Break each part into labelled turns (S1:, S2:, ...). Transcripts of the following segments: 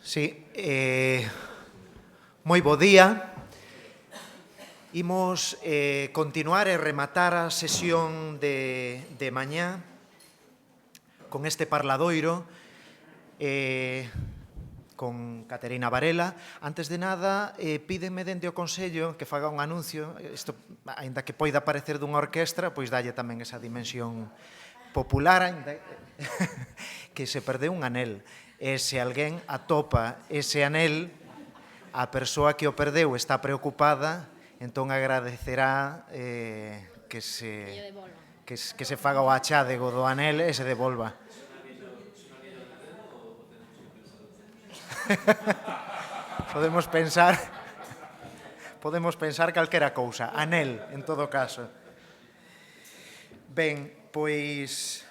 S1: Sí, moi bo día. Imos continuar e rematar a sesión de mañá con este parladoiro con Caterina Varela. Antes de nada, pídenme dende o Consello que faga un anuncio. Isto, aínda que poida parecer dunha orquestra, pois dalle tamén esa dimensión popular, aínda que se perdeu un anel. E se alguén atopa ese anel, a persoa que o perdeu está preocupada, entón agradecerá que se faga o achádego do anel e se devolva. Podemos pensar calquera cousa. Anel, en todo caso. Ben, pois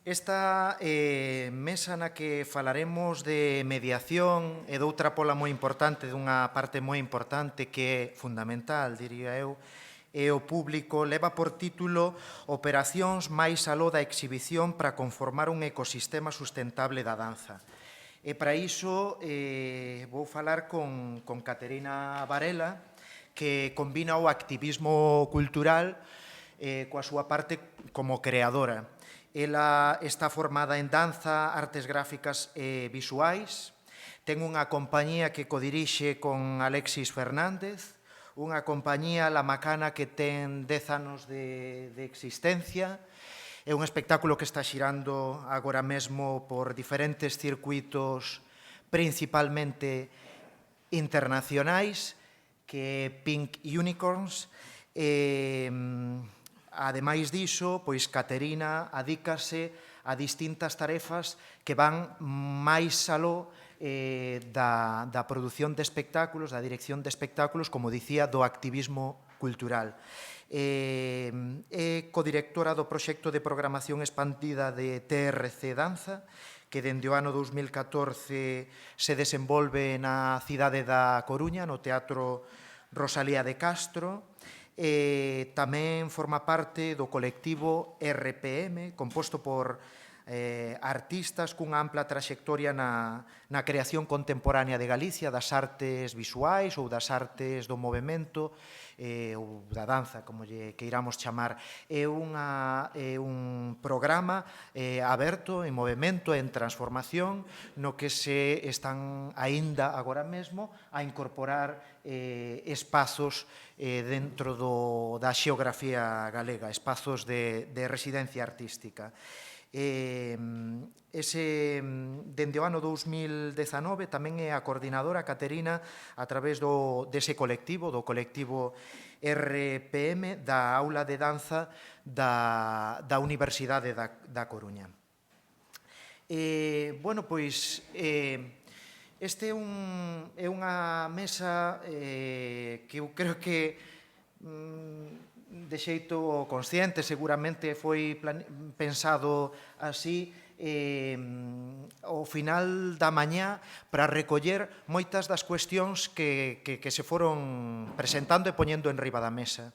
S1: esta mesa na que falaremos de mediación e doutra pola moi importante, dunha parte moi importante que é fundamental, diría eu, e o público leva por título Operacións máis aló da exhibición para conformar un ecosistema sustentable da danza. E para iso vou falar con Caterina Varela, que combina o activismo cultural coa súa parte como creadora. Ela está formada en danza, artes gráficas e visuais. Ten unha compañía que codirixe con Alexis Fernández, unha compañía, La Macana, que ten 10 anos de existencia. É un espectáculo que está xirando agora mesmo por diferentes circuitos, principalmente internacionais, que é Pink Unicorns. Ademais diso, pois Caterina adícase a distintas tarefas que van máis aló da produción de espectáculos, da dirección de espectáculos, como dicía, do activismo cultural. É codirectora do proxecto de programación expandida de TRC Danza, que dende o ano 2014 se desenvolve na cidade da Coruña, no Teatro Rosalía de Castro. Tamén forma parte do colectivo RPM, composto por artistas cunha ampla traxectoria na creación contemporánea de Galicia, das artes visuais ou das artes do movemento ou da danza, como lle queiramos chamar. É un programa aberto, en movimento, en transformación, no que se están aínda agora mesmo a incorporar espazos dentro da xeografía galega, espazos de residencia artística. Dende o ano 2019 tamén é a coordinadora Caterina a través dese colectivo, do colectivo RPM, da aula de danza da Universidade da Coruña. Bueno, pois este é unha mesa que eu creo que de xeito consciente, seguramente foi pensado así, ao final da mañá, para recoller moitas das cuestións que se foron presentando e poñendo en riba da mesa.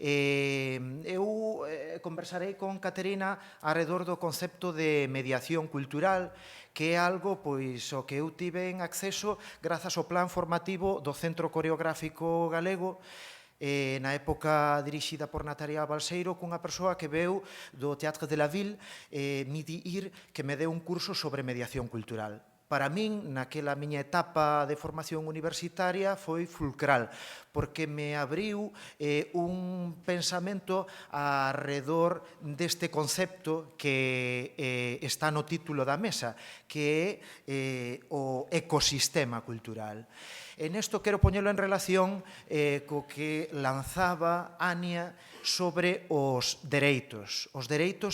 S1: Eu conversarei con Caterina arredor do concepto de mediación cultural, que é algo pois o que eu tive en acceso grazas ao plan formativo do Centro Coreográfico Galego, na época dirixida por Natalia Balseiro, cunha persoa que veu do Teatre de la Ville, Midi Ir, que me deu un curso sobre mediación cultural. Para min, naquela miña etapa de formación universitaria, foi fulcral, porque me abriu un pensamento arredor deste concepto que está no título da mesa, que é o ecosistema cultural. E nesto quero poñelo en relación co que lanzaba Ania sobre os dereitos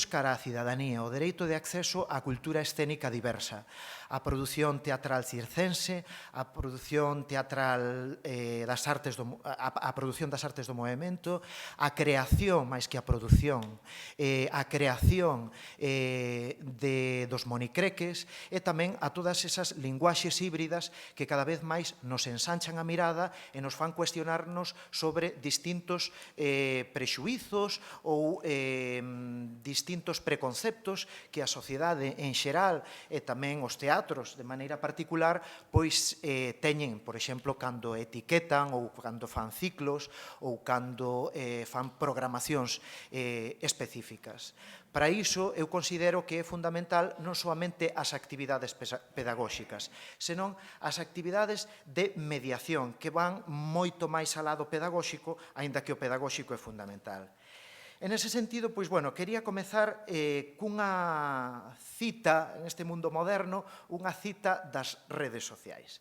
S1: cara á cidadanía, o dereito de acceso á cultura escénica diversa, a produción teatral circense, a produción teatral a produción das artes do movemento, a creación, máis que a produción, a creación dos monicreques e tamén a todas esas linguaxes híbridas que cada vez máis nos ensanchan a mirada e nos fan cuestionarnos sobre distintos prexuízos prexuizos ou distintos preconceptos que a sociedade en xeral e tamén os teatros de maneira particular pois teñen, por exemplo, cando etiquetan ou cando fan ciclos ou cando fan programacións específicas. Para iso, eu considero que é fundamental non soamente as actividades pedagóxicas, senón as actividades de mediación, que van moito máis alá do pedagóxico, aínda que o pedagóxico é fundamental. En ese sentido, pois, bueno, quería comezar cunha cita, neste mundo moderno, unha cita das redes sociais.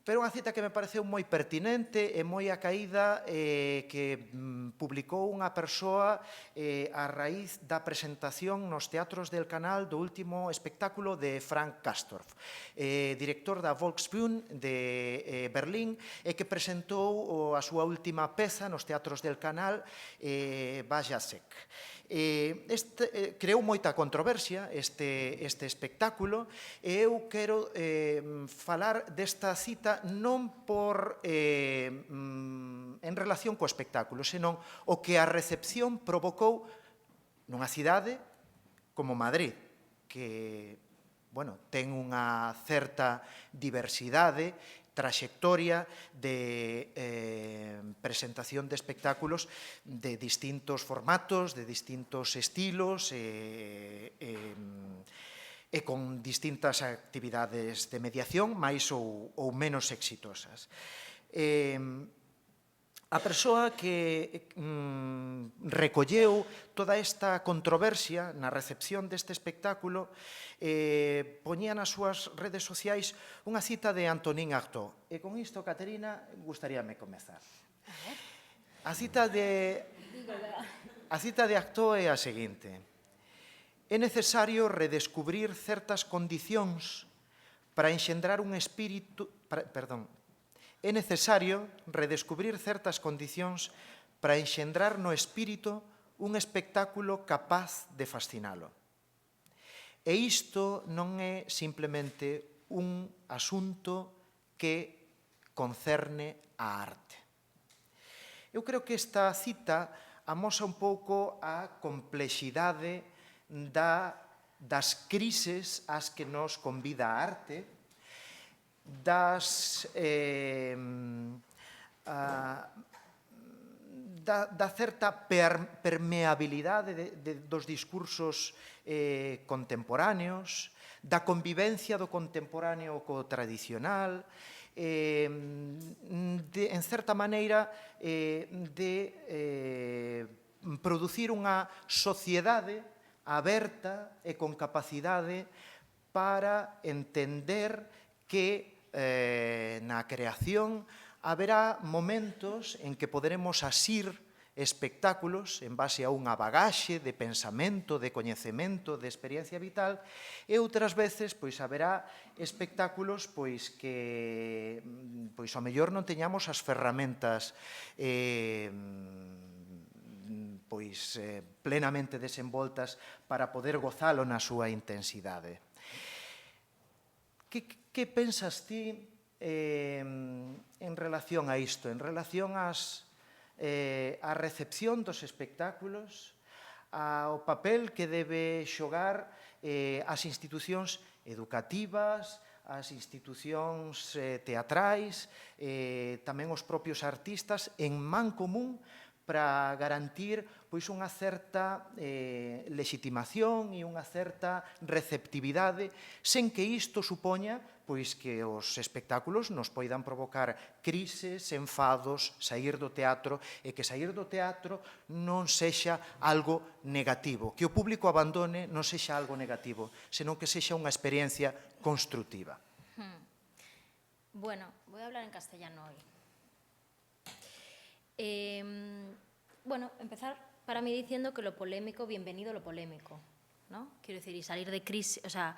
S1: Pero unha cita que me pareceu moi pertinente e moi acaída que publicou unha persoa a raíz da presentación nos teatros del Canal do último espectáculo de Frank Castorf, director da Volksbühne de Berlín, e que presentou a súa última peza nos teatros del Canal, Bajacek. Creou moita controversia este espectáculo e eu quero falar desta cita non en relación co espectáculo, senón o que a recepción provocou nunha cidade como Madrid, que ten unha certa diversidade, traxectoria de presentación de espectáculos de distintos formatos, de distintos estilos e con distintas actividades de mediación máis ou menos exitosas. A persoa que recolleu toda esta controversia na recepción deste espectáculo poñía nas súas redes sociais unha cita de Antonin Artaud. E con isto, Caterina, gustaríame comezar. A cita de Artaud é a seguinte: é necesario redescubrir certas condicións para enxendrar un espírito... Perdón. É necesario redescubrir certas condicións para enxendrar no espírito un espectáculo capaz de fascinalo. E isto non é simplemente un asunto que concerne a arte. Eu creo que esta cita amosa un pouco a complexidade das crises ás que nos convida a arte, da certa permeabilidade dos discursos contemporáneos, da convivencia do contemporáneo co tradicional, en certa maneira de producir unha sociedade aberta e con capacidade para entender que na creación haberá momentos en que poderemos asir espectáculos en base a unha bagaxe de pensamento, de coñecemento, de experiencia vital, e outras veces haberá espectáculos que ao mellor non teñamos as ferramentas plenamente desenvoltas para poder gozalo na súa intensidade. Que pensas ti en relación a isto, en relación á recepción dos espectáculos, ao papel que debe xogar as institucións educativas, as institucións teatrais, tamén os propios artistas, en man común para garantir unha certa lexitimación e unha certa receptividade, sen que isto supoña que os espectáculos nos poidan provocar crises, enfados, sair do teatro, e que sair do teatro non sexa algo negativo, que o público abandone non sexa algo negativo, senón que sexa unha experiencia constructiva.
S2: Bueno, voy a hablar en castellano hoy. Bueno, empezar para mí diciendo que lo polémico, bienvenido lo polémico, ¿no? Quiero decir, y salir de crisis, o sea,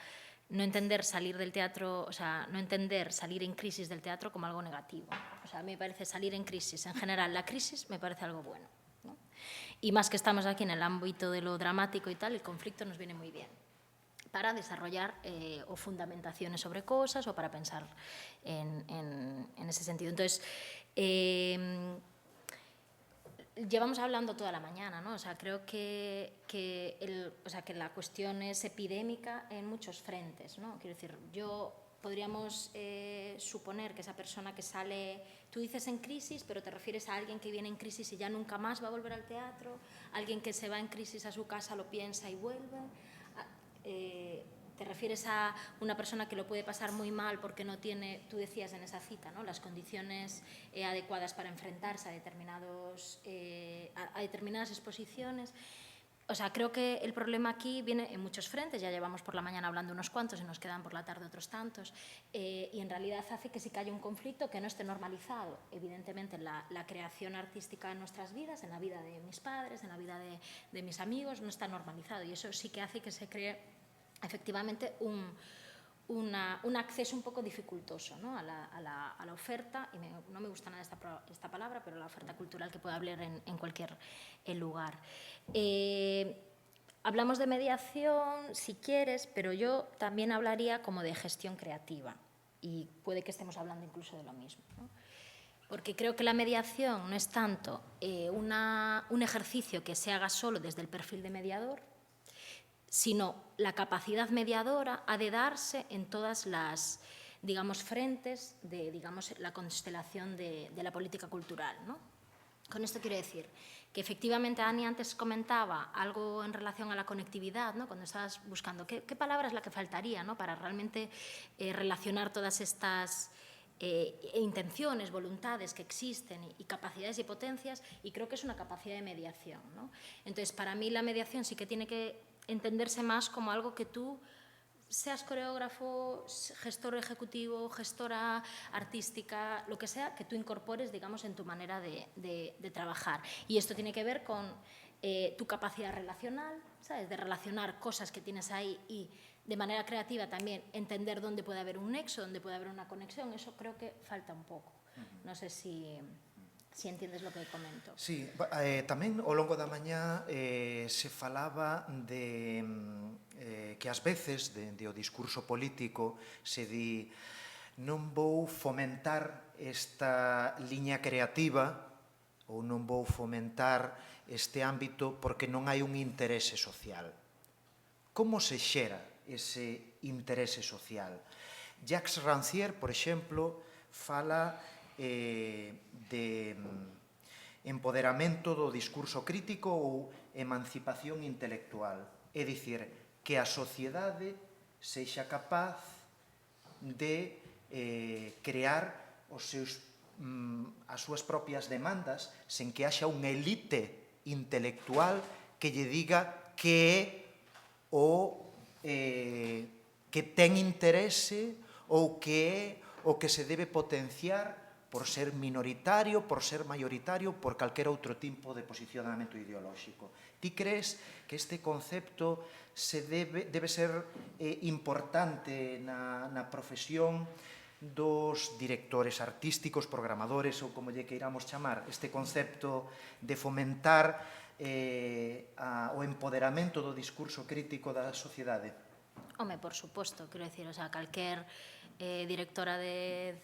S2: no entender salir del teatro, o sea, no entender salir en crisis del teatro como algo negativo. O sea, a mí me parece salir en crisis, en general, la crisis me parece algo bueno, ¿no? Y más que estamos aquí en el ámbito de lo dramático y tal, el conflicto nos viene muy bien para desarrollar o fundamentaciones sobre cosas o para pensar en ese sentido. Entonces, llevamos hablando toda la mañana, ¿no? O sea, creo que la cuestión es epidémica en muchos frentes, ¿no? Quiero decir, podríamos suponer que esa persona que sale, tú dices en crisis, pero te refieres a alguien que viene en crisis y ya nunca más va a volver al teatro, alguien que se va en crisis a su casa, lo piensa y vuelve. Te refieres a una persona que lo puede pasar muy mal porque no tiene, tú decías en esa cita, ¿no?, las condiciones adecuadas para enfrentarse a determinadas exposiciones. O sea, creo que el problema aquí viene en muchos frentes, ya llevamos por la mañana hablando unos cuantos y nos quedan por la tarde otros tantos, y en realidad hace que sí que haya un conflicto que no esté normalizado, evidentemente, en la creación artística en nuestras vidas, en la vida de mis padres, en la vida de mis amigos, no está normalizado, y eso sí que hace que se cree efectivamente un acceso un poco dificultoso, ¿no?, a la oferta, y no me gusta nada esta palabra, pero la oferta cultural que puede haber en cualquier lugar. Hablamos de mediación, si quieres, pero yo también hablaría como de gestión creativa, y puede que estemos hablando incluso de lo mismo, ¿no? Porque creo que la mediación no es tanto un ejercicio que se haga solo desde el perfil de mediador, sino la capacidad mediadora ha de darse en todas las, digamos, frentes de, digamos, la constelación de la política cultural, ¿no? Con esto quiero decir que efectivamente Ani antes comentaba algo en relación a la conectividad, ¿no?, cuando estabas buscando qué palabra es la que faltaría, ¿no?, para realmente relacionar todas estas intenciones, voluntades que existen y capacidades y potencias, y creo que es una capacidad de mediación, ¿no? Entonces, para mí la mediación sí que tiene que entenderse más como algo que tú, seas coreógrafo, gestor ejecutivo, gestora artística, lo que sea, que tú incorpores, digamos, en tu manera de trabajar. Y esto tiene que ver con tu capacidad relacional, ¿sabes?, de relacionar cosas que tienes ahí y de manera creativa también entender dónde puede haber un nexo, dónde puede haber una conexión. Eso creo que falta un pouco. Non sei se entiendes lo que comento.
S1: Sí, tamén ao longo da mañá se falaba de que ás veces de o discurso político se di non vou fomentar esta liña creativa ou non vou fomentar este ámbito porque non hai un interese social. Como se xera ese interese social? Jacques Rancière, por exemplo, fala de empoderamento do discurso crítico ou emancipación intelectual. É dicir, que a sociedade sexa capaz de crear as súas propias demandas sen que haxa unha elite intelectual que lle diga que é o que ten interese ou que é o que se debe potenciar por ser minoritario, por ser mayoritario, por calquer outro tipo de posicionamento ideolóxico. Ti crees que este concepto debe ser importante na profesión dos directores artísticos, programadores ou como lle queiramos chamar, este concepto de fomentar o empoderamento do discurso crítico da sociedade?
S2: Home, por suposto, quero dicir, o sea, calquer directora de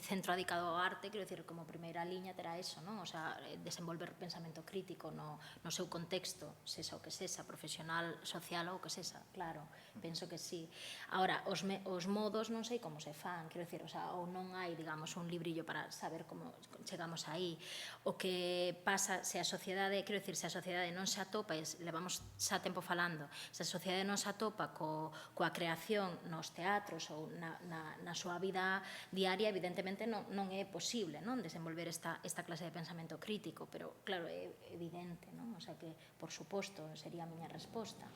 S2: centro dedicado ao arte, quero dicir, como primeira liña terá eso, non? O sea, desenvolver pensamento crítico no seu contexto, sexa o que sexa, profesional, social ou o que sexa, claro, penso que sí. Ahora, os modos non sei como se fan, quero dicir, o sea, ou non hai, digamos, un librillo para saber como chegamos aí. O que pasa se a sociedade, quero dicir, se a sociedade non se atopa, e levamos xa tempo falando, se a sociedade non se atopa coa creación nos teatros ou na súa vida diaria, evidentemente non é posible, non, desenvolver esta clase de pensamento crítico, pero claro, é evidente, non? O sea que, por suposto, sería a miña resposta.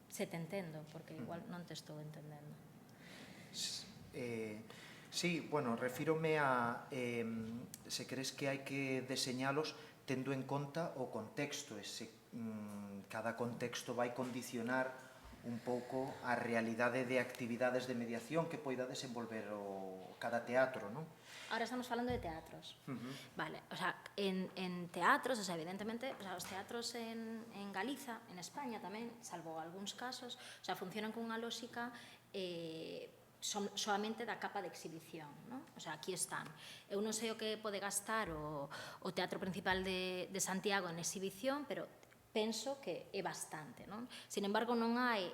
S2: Se te entendo, porque igual non te estou entendendo.
S1: Sí, bueno, refírome a se crees que hai que deseñalos tendo en conta o contexto, cada contexto vai condicionar un pouco a realidade de actividades de mediación que poida desenvolver cada teatro, non?
S2: Ahora estamos falando de teatros. Vale, o sea, en teatros, o sea, evidentemente, o sea, os teatros en Galiza, en España tamén, salvo algúns casos, o sea, funcionan con unha lógica solamente da capa de exhibición, non? O sea, aquí están. Eu non sei o que pode gastar o Teatro Principal de Santiago en exhibición, pero penso que é bastante, non? Sin embargo, non hai,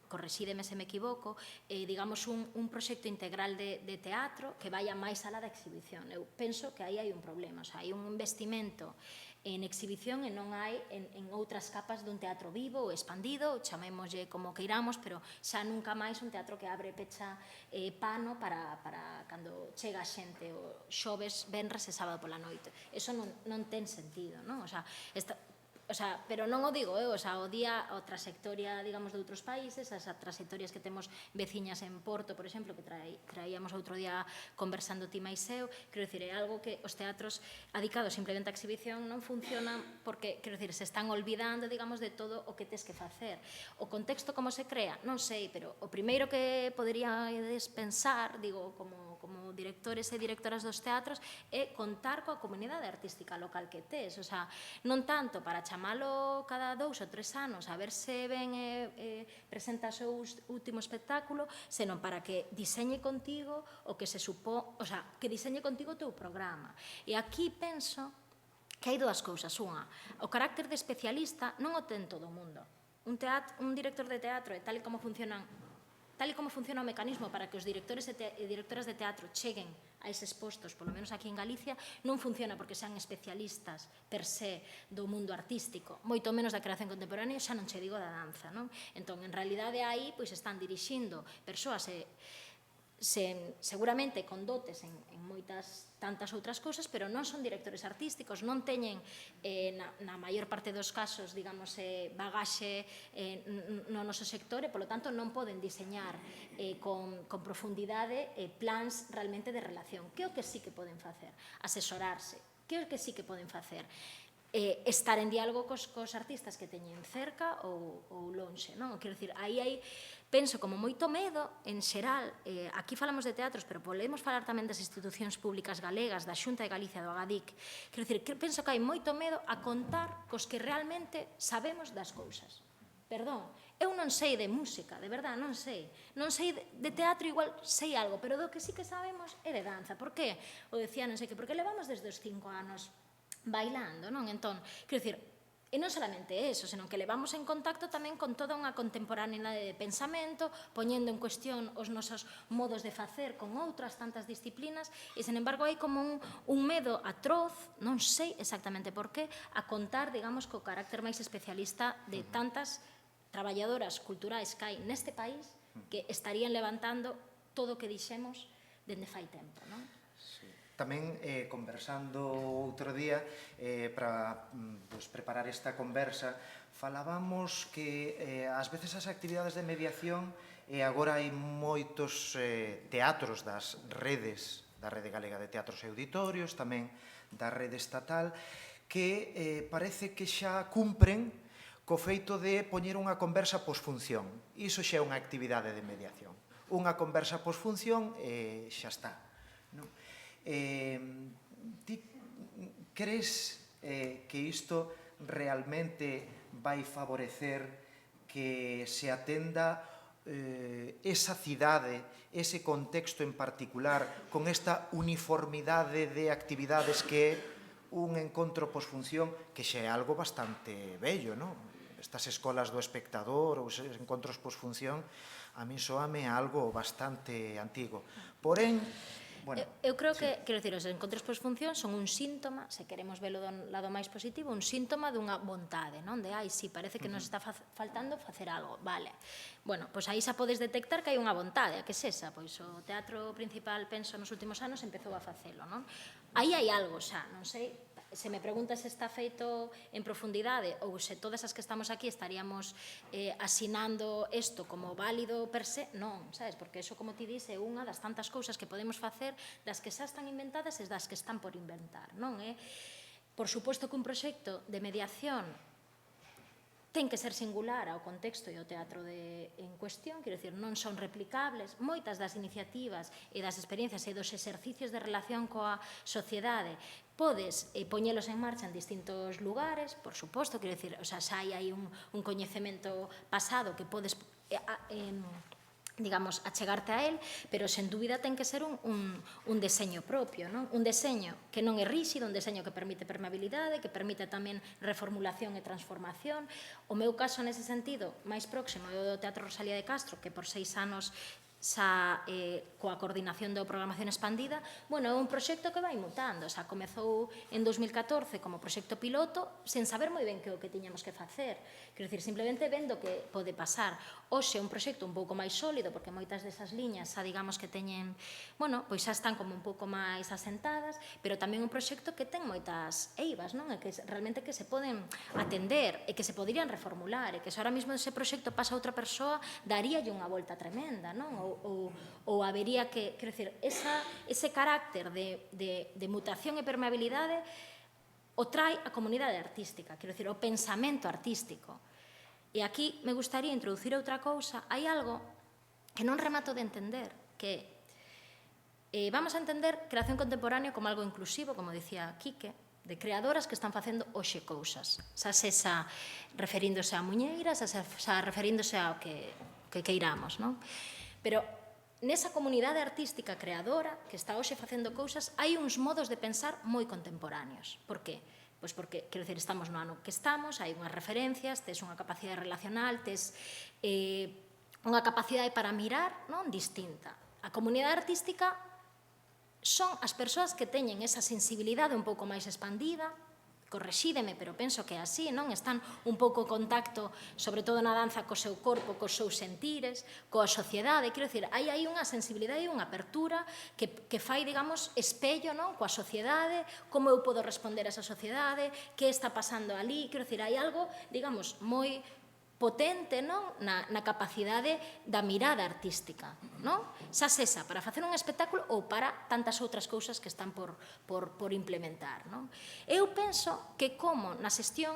S2: correxídeme se me equivoco, digamos, un proxecto integral de teatro que vaya máis alá da exhibición. Eu penso que aí hai un problema, o sea, hai un investimento en exhibición e non hai en outras capas dun teatro vivo ou expandido, chamémoslle como que iramos, pero xa nunca máis un teatro que abre e pecha pano para cando chega a xente o xoves, venres e sábado pola noite. Eso non ten sentido, non? O sea, pero non o digo, o sea, o día a trayectoria, digamos, de outros países, as trayectorias que temos veciñas en Porto, por exemplo, que traíamos outro día conversando ti máis eu, quero dicir, é algo que os teatros adicados simplemente á exhibición non funcionan porque, quero dicir, se están olvidando, digamos, de todo o que tes que facer. O contexto como se crea, non sei, pero o primeiro que poderíades pensar, digo, como directores e directoras dos teatros, é contar coa comunidade artística local que tes, o sea, non tanto para chamalo cada 2 ou 3 anos a ver se ven e presenta o seu último espectáculo, senón para que diseñe contigo o que se supón, o sea, que diseñe contigo o teu programa. E aquí penso que hai dúas cousas. Unha, o carácter de especialista non o ten todo o mundo. Un director de teatro, e tal e como funciona o mecanismo para que os directores e directoras de teatro cheguen a eses postos, polo menos aquí en Galicia, non funciona porque sean especialistas per se do mundo artístico, moito menos da creación contemporánea, xa non che digo da danza, non? Entón, en realidade, aí están dirixindo persoas seguramente con dotes en moitas tantas outras cousas, pero non son directores artísticos, non teñen na maior parte dos casos, digamos, bagaxe no noso sector e, polo tanto, non poden diseñar con profundidade plans realmente de relación. Que é o que sí que poden facer? Asesorarse. Que é o que sí que poden facer? Estar en diálogo cos artistas que teñen cerca ou lonxe, non? Quero dicir, aí hai, penso, como moito medo, en xeral, aquí falamos de teatros, pero podemos falar tamén das institucións públicas galegas, da Xunta de Galicia, do Agadic. Quero dicir, penso que hai moito medo a contar cos que realmente sabemos das cousas. Perdón, eu non sei de música, de verdad, non sei. Non sei de teatro, igual sei algo, pero do que sí que sabemos é de danza. Por que? O decía, non sei que, porque levamos desde os 5 anos bailando, non? Entón, quero dicir, e non solamente eso, senón que levamos en contacto tamén con toda unha contemporaneidade de pensamento, poñendo en cuestión os nosos modos de facer con outras tantas disciplinas, e, sen embargo, hai como un medo atroz, non sei exactamente por qué, a contar, digamos, co carácter máis especialista de tantas traballadoras culturais que hai neste país que estarían levantando todo o que dixemos dende fai tempo, non?
S1: Tamén, conversando outro día, para preparar esta conversa, falábamos que ás veces as actividades de mediación, e agora hai moitos teatros das redes, da Rede Galega de Teatros e Auditorios, tamén da rede estatal, que parece que xa cumpren co feito de poñer unha conversa posfunción. Iso xa é unha actividade de mediación. Unha conversa posfunción e xa está, non? Ti crees que isto realmente vai favorecer que se atenda esa cidade, ese contexto en particular, con esta uniformidade de actividades que é un encontro posfunción, que xa é algo bastante bello, non? Estas escolas do espectador ou esos encontros posfunción, a mí soame algo bastante antigo. Porén, bueno,
S2: eu creo que, quero dicir, os encontros posfunción son un síntoma, se queremos velo do lado máis positivo, un síntoma dunha vontade, non? De, sí, parece que nos está faltando facer algo, vale. Bueno, pois aí xa podes detectar que hai unha vontade, a que é esa? Pois o Teatro Principal, penso, nos últimos anos empezou a facelo, non? Aí hai algo xa, non sei, se me preguntas se está feito en profundidade ou se todas as que estamos aquí estaríamos asinando isto como válido per se, non, sabes? Porque eso, como ti dices, é unha das tantas cousas que podemos facer, das que xa están inventadas e das que están por inventar, non? Por suposto que un proxecto de mediación ten que ser singular ao contexto e ao teatro en cuestión, quero dicir, non son replicables. Moitas das iniciativas e das experiencias e dos exercicios de relación coa sociedade podes poñelos en marcha en distintos lugares, por suposto, quero dicir, xa hai un coñecemento pasado que podes digamos, achegarte a él, pero sen dúbida ten que ser un deseño propio, non? Un deseño que non é ríxido, un deseño que permite permeabilidade, que permite tamén reformulación e transformación. O meu caso, nese sentido, máis próximo é o do Teatro Rosalía de Castro, que por 6 anos xa coa coordinación da programación expandida, bueno, é un proxecto que vai mutando, xa comezou en 2014 como proxecto piloto, sen saber moi ben que o que tiñamos que facer, quero dicir, simplemente vendo que pode pasar. Hoxe é un proxecto un pouco máis sólido, porque moitas desas liñas xa digamos que teñen, bueno, pois xa están como un pouco máis asentadas, pero tamén un proxecto que ten moitas eivas, non? E que realmente que se poden atender e que se poderían reformular, e que se ahora mesmo ese proxecto pasa a outra persoa, daríalle unha volta tremenda, non? Ou habería que, quero dicir, ese carácter de mutación e permeabilidade o trae a comunidade artística, quero dicir, o pensamento artístico. E aquí me gustaría introducir outra cousa. Hai algo que non remato de entender, que vamos a entender creación contemporánea como algo inclusivo, como dicía Quique, de creadoras que están facendo hoxe cousas, xa sesa referíndose a muñeiras, xa referíndose ao que queiramos, non? Pero nesa comunidade artística creadora que está hoxe facendo cousas, hai uns modos de pensar moi contemporáneos. Por qué? Pois porque, quero dicir, estamos no ano que estamos, hai unhas referencias, tes unha capacidade relacional, tes unha capacidade para mirar, non, distinta. A comunidade artística son as persoas que teñen esa sensibilidade un pouco máis expandida, correxídeme, pero penso que é así, non? Están un pouco en contacto, sobre todo na danza, co seu corpo, cos seus sentires, coa sociedade. Quero dicir, hai unha sensibilidade e unha apertura que fai, digamos, espello, non? Coa sociedade, como eu podo responder a esa sociedade, que está pasando ali. Quero dicir, hai algo, digamos, moi potente, non? Na capacidade da mirada artística, non? Xa sesa para facer un espectáculo ou para tantas outras cousas que están por implementar, non? Eu penso que como na xestión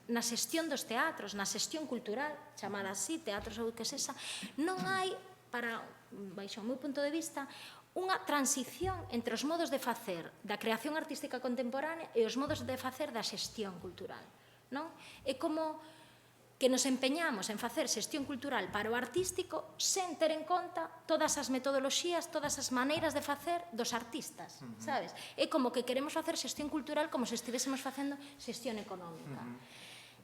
S2: dos teatros, na xestión cultural, chamada así, teatros ou que sesa, non hai, baixo o meu punto de vista, unha transición entre os modos de facer da creación artística contemporánea e os modos de facer da xestión cultural, non? É como que nos empeñamos en facer xestión cultural para o artístico sen ter en conta todas as metodoloxías, todas as maneiras de facer dos artistas, sabes? É como que queremos facer xestión cultural como se estivésemos facendo xestión económica.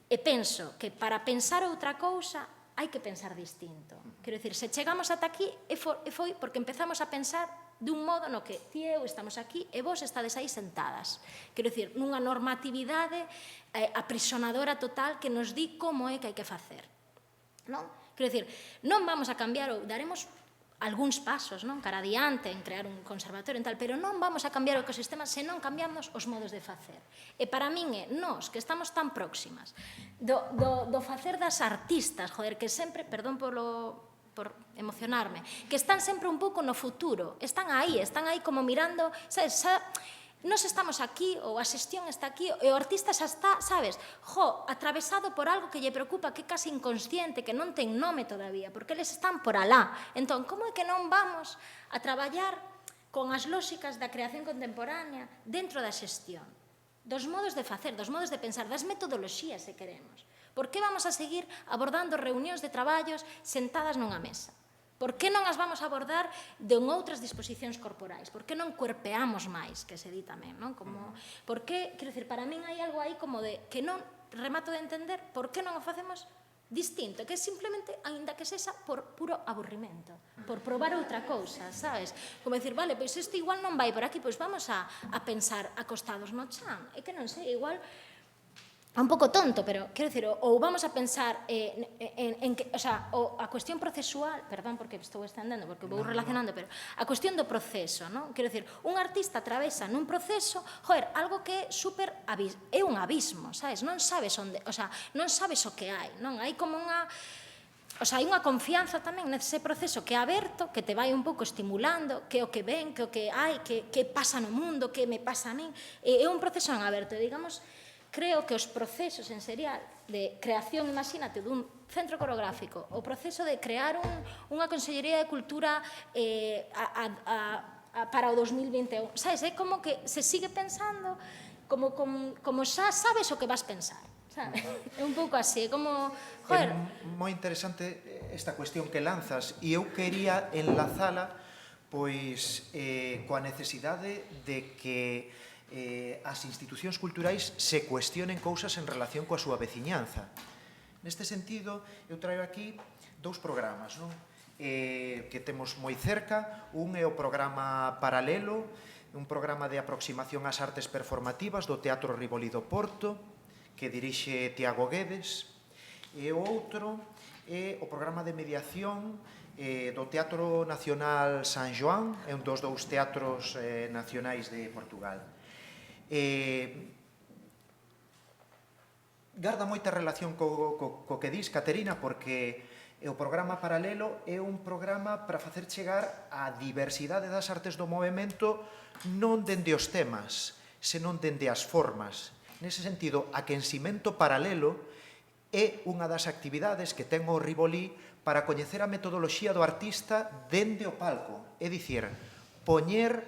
S2: E penso que para pensar outra cousa hai que pensar distinto. Quero dicir, se chegamos ata aquí foi porque empezamos a pensar dun modo no que ti e eu estamos aquí e vos estades aí sentadas. Quero dicir, nunha normatividade aprisionadora total que nos di como é que hai que facer. Non? Quero dicir, non vamos a cambiar ou daremos algúns pasos, non, cara adiante en crear un conservatorio e tal, pero non vamos a cambiar o ecosistema se non cambiamos os modos de facer. E para min é, nós, que estamos tan próximas do facer das artistas, joder, que sempre, perdón por emocionarme, que están sempre un pouco no futuro, están aí como mirando, sabes, nós estamos aquí, ou a xestión está aquí, e o artista xa está, sabes, atravesado por algo que lle preocupa, que é casi inconsciente, que non ten nome todavía, porque eles están por alá. Entón, como é que non vamos a traballar con as lóxicas da creación contemporánea dentro da xestión, dos modos de facer, dos modos de pensar, das metodoloxías, se queremos? Por que vamos a seguir abordando reunións de traballos sentadas nunha mesa? Por que non as vamos a abordar de outras disposicións corporais? Por que non cuerpeamos máis, que se di tamén, non? Por que, quero dicir, para min hai algo aí como de que non remato de entender por que non o facemos distinto, que simplemente, aínda que sexa por puro aburrimento, por probar outra cousa, sabes? Como dicir, vale, pois isto igual non vai por aquí, pois vamos a pensar acostados no chan. É que non sei, igual un pouco tonto, pero quero dicir, ou vamos a pensar en que, o sea, a cuestión procesual, perdón porque estou estendendo, porque vou relacionando, pero a cuestión do proceso, non? Quero dicir, un artista atravesa nun proceso, joder, algo que é super, é un abismo, sabes? Non sabes onde, o sea, non sabes o que hai, non? Hai como unha, o sea, hai unha confianza tamén nese proceso que é aberto, que te vai un pouco estimulando, que o que ven, que o que hai, que pasa no mundo, que me pasa a min, é un proceso en aberto, digamos. Creo que os procesos en serial de creación, imagínate, dun centro coreográfico, o proceso de crear unha Consellería de Cultura para o 2021, sabes, é como que se sigue pensando como xa sabes o que vas pensar, sabes? É un pouco así, é como, joder.
S1: É moi interesante esta cuestión que lanzas, e eu quería enlazala pois coa necesidade de que as institucións culturais se cuestionen cousas en relación coa súa veciñanza. Neste sentido, eu traio aquí dous programas, non? Que temos moi cerca. Un é o programa Paralelo, un programa de aproximación ás artes performativas do Teatro Rivoli do Porto, que dirixe Tiago Guedes, e o outro é o programa de mediación do Teatro Nacional San Xoán, é un dos dous teatros nacionais de Portugal. Garda moita relación co que dis, Caterina, porque o programa Paralelo é un programa para facer chegar a diversidade das artes do movemento non dende os temas, senón dende as formas. Nese sentido, a Quensimento Paralelo é unha das actividades que ten o Rivoli para coñecer a metodoloxía do artista dende o palco. É dicir, poñer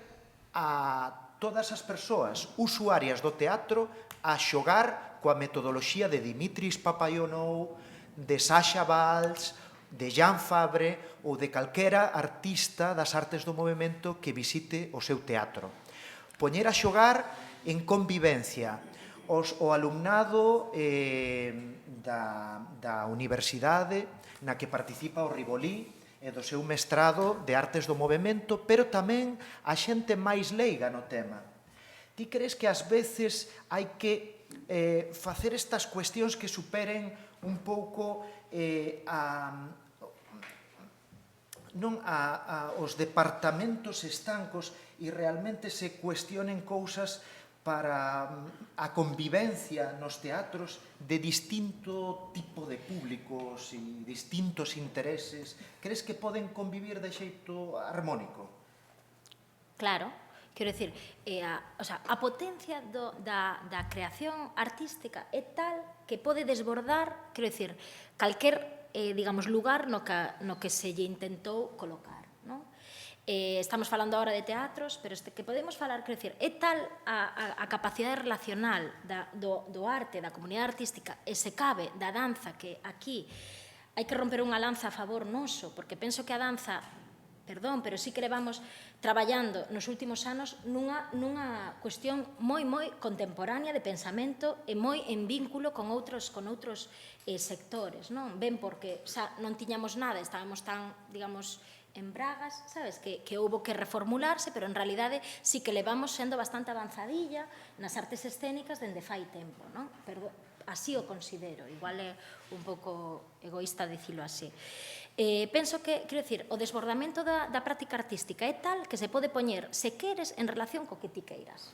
S1: a todas as persoas usuarias do teatro a xogar coa metodoloxía de Dimitris Papaionou, de Sacha Valls, de Jan Fabre ou de calquera artista das artes do movemento que visite o seu teatro. Poñer a xogar en convivencia o alumnado da universidade na que participa o Rivoli e do seu mestrado de artes do movemento, pero tamén a xente máis leiga no tema. Ti crees que ás veces hai que facer estas cuestións que superen un pouco os departamentos estancos e realmente se cuestionen cousas para a convivencia nos teatros de distinto tipo de públicos e distintos intereses? Crees que poden convivir de xeito armónico?
S2: Claro, quero dicir, a potencia da creación artística é tal que pode desbordar, quero dicir, calquer, digamos, lugar no que se lle intentou colocar, non? Estamos falando agora de teatros, pero que podemos falar, quero dicir, é tal a capacidade relacional do arte, da comunidade artística, e se cabe da danza, que aquí hai que romper unha lanza a favor noso, porque penso que a danza, perdón, pero sí que levamos traballando nos últimos anos nunha cuestión moi contemporánea de pensamento e moi en vínculo con outros sectores, non? Ben, porque xa non tiñamos nada, estábamos tan, digamos, en bragas, sabes, que houbo que reformularse, pero en realidade sí que levamos sendo bastante avanzadilla nas artes escénicas dende fai tempo, non? Pero así o considero, igual é un pouco egoísta dicilo así. Penso que, quero dicir, o desbordamento da práctica artística é tal que se pode poñer, se queres, en relación co que ti queiras.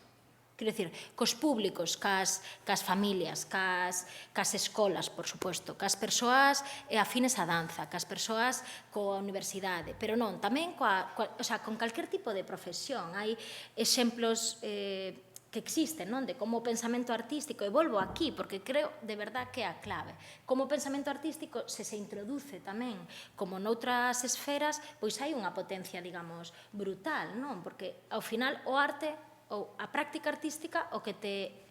S2: Quero dicir, cos públicos, cas familias, cas escolas, por suposto, cas persoas afines á danza, cas persoas coa universidade, pero non, tamén con calquer tipo de profesión. Hai exemplos que existen, non? De como o pensamento artístico, e volvo aquí, porque creo de verdad que é a clave, como o pensamento artístico se introduce tamén, como noutras esferas, pois hai unha potencia, digamos, brutal, non? Porque ao final o arte ou a práctica artística o que te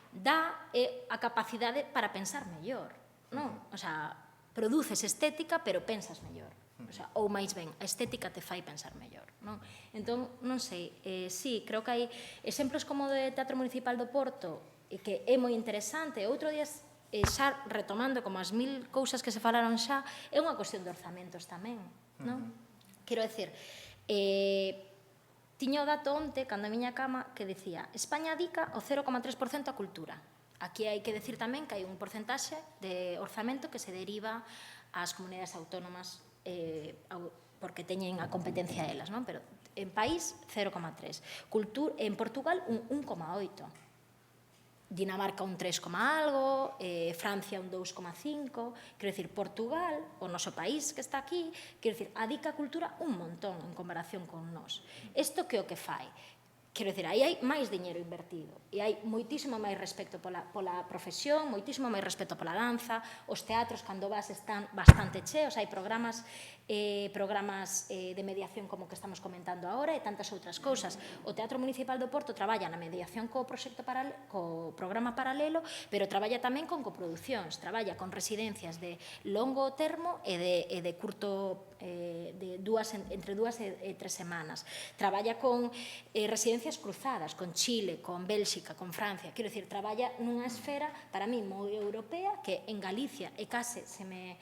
S2: dá é a capacidade para pensar mellor, non? O sea, produces estética, pero pensas mellor. O sea, ou máis ben, a estética te fai pensar mellor, non? Entón, non sei, sí, creo que hai exemplos como o de Teatro Municipal do Porto, que é moi interesante. Outro día, xa retomando como as 1000 cousas que se falaron xa, é unha cuestión de orzamentos tamén, non? Quero decir, tiña o dato onte, cando a miña cama, que dicía España adica o 0,3% a cultura. Aquí hai que decir tamén que hai un porcentaxe de orzamento que se deriva ás comunidades autónomas porque teñen a competencia elas, non? Pero en país 0,3. En Portugal un 1,8. Dinamarca un 3, algo, Francia un 2,5. Quero dicir, Portugal, o noso país que está aquí, quero dicir, adica a cultura un montón en comparación con nós. Isto que o que fai? Quero dicir, aí hai máis diñeiro invertido e hai moitísimo máis respeto pola profesión, moitísimo máis respeto pola danza, os teatros cando vas están bastante cheos, hai programas de mediación como que estamos comentando agora e tantas outras cousas. O Teatro Municipal do Porto traballa na mediación co programa paralelo, pero traballa tamén con coproduccións, traballa con residencias de longo termo e de curto, entre 2 e 3 semanas. Traballa con residencias cruzadas, con Chile, con Bélxica, con Francia. Quero dicir, traballa nunha esfera, para mí, moi europea, que en Galicia e case se me...